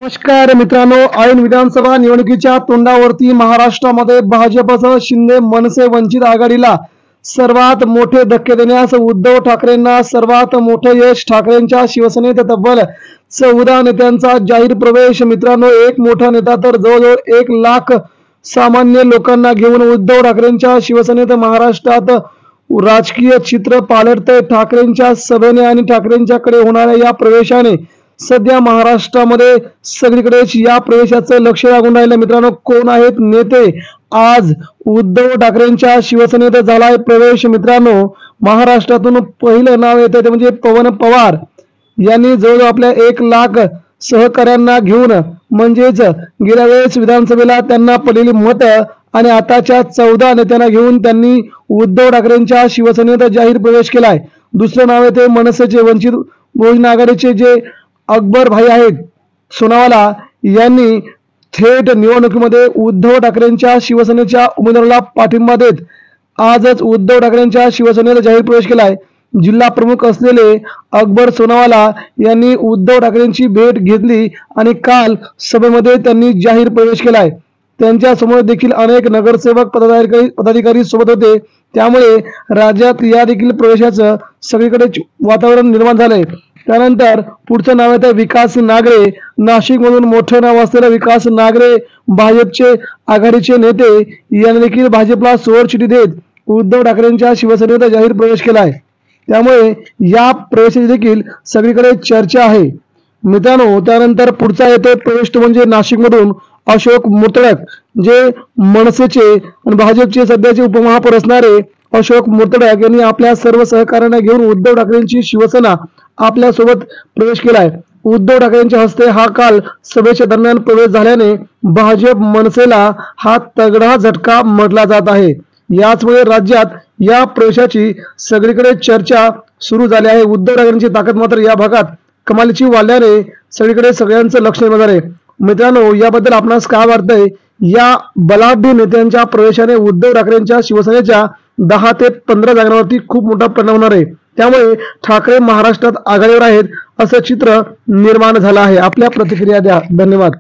नमस्कार मित्रांनो, ऐन विधानसभा निवडणुकीच्या तोंडावरती महाराष्ट्रामध्ये भाजपसह शिंदे मनसे वंचित आघाडीला सर्वात मोठे धक्के देण्यास उद्धव ठाकरेंना सर्वात मोठे यश. ठाकरेंच्या शिवसेनेत तब्बल 14 नेत्यांचा जाहीर प्रवेश. मित्रांनो, एक मोठा नेता तर जवळजवळ 1 लाख सामान्य लोकांना घेऊन उद्धव ठाकरेंच्या शिवसेनेत महाराष्ट्रात राजकीय चित्र पालटते. ठाकरेंच्या सभेने आणि ठाकरेंच्याकडे होणाऱ्या या प्रवेशाने सध्या महाराष्ट्रामध्ये सगळीकडेच या प्रवेशाचं लक्ष लागून राहिलं. मित्रांनो, कोण आहेत नेते? आज उद्धव ठाकरेंच्या शिवसेनेत झालाय प्रवेश. मित्रांनो, महाराष्ट्रातून पहिलं नाव येतं ते म्हणजे पवन पवार यांनी जवळजवळ आपल्या 1 लाख सहकाऱ्यांना घेऊन म्हणजेच गेल्या वेळेस विधानसभेला त्यांना पडलेली मतं आणि आताच्या 14 नेत्यांना घेऊन त्यांनी उद्धव ठाकरेंच्या शिवसेनेत जाहीर प्रवेश केलाय. दुसरं नाव येते मनसेचे वंचित बहुजन आघाडीचे जे अकबर भाई आहेत सोनावाला यांनी थेट निवडणुकीमध्ये उद्धव ठाकरेंच्या शिवसेनेच्या उमेदवाराला पाठिंबा देत आजच उद्धव ठाकरेंच्या शिवसेनेत जाहीर प्रवेश केलाय. जिल्हा प्रमुख असलेले अकबर सोनावाला यांनी उद्धव ठाकरेंची भेट घेतली आणि काल सभेमध्ये त्यांनी जाहीर प्रवेश केलाय. त्यांच्या समोर देखील अनेक नगरसेवक पदाधिकारी सोबत होते. त्यामुळे राज्यात या देखील प्रवेशाचं सगळीकडे वातावरण निर्माण झालंय. त्यानंतर पुढचं नाव आहे विकास नागरे. नाशिक मधून मोठं नाव असलेलं विकास नागरे भाजपचे आघाडीचे नेते यांनी देखील भाजपला सोड चिठी देत उद्धव ठाकरेंच्या शिवसेनेत जाहीर प्रवेश केलाय. त्यामुळे या प्रवेशाची देखील सगळीकडे चर्चा आहे. मित्रांनो, त्यानंतर पुढचा येतो प्रवेश तो म्हणजे नाशिक मधून अशोक मुर्तडक जे मनसेचे आणि भाजपचे सध्याचे उपमहापौर असणारे अशोक मुर्तडक यांनी आपल्या सर्व सहकार्यांना घेऊन उद्धव ठाकरेंची शिवसेना आपल्या सोबत प्रवेश केलाय. उद्धव ठाकरेंच्या हस्ते हा काल सभेच्या दरम्यान प्रवेश झाल्याने भाजप मनसेला हा तगडा झटका म्हटला जात आहे. याचमुळे राज्यात या प्रवेशाची सगळीकडे चर्चा सुरू झाली आहे. उद्धव ठाकरेंची ताकद मात्र या भागात कमालीची वाढल्याने सगळीकडे सगळ्यांचं लक्ष निर्माण झालंय. मित्रांनो, याबद्दल आपणास काय वाटतंय? या बलाढ्य नेत्यांच्या प्रवेशाने उद्धव ठाकरेंच्या शिवसेनेच्या 10 ते 15 जागांवरती खूप मोठा परिणाम होणार आहे. त्यामुळे ठाकरे महाराष्ट्रात आघाडीवर आहेत असं चित्र निर्माण झालं आहे. आपल्या प्रतिक्रिया द्या. धन्यवाद.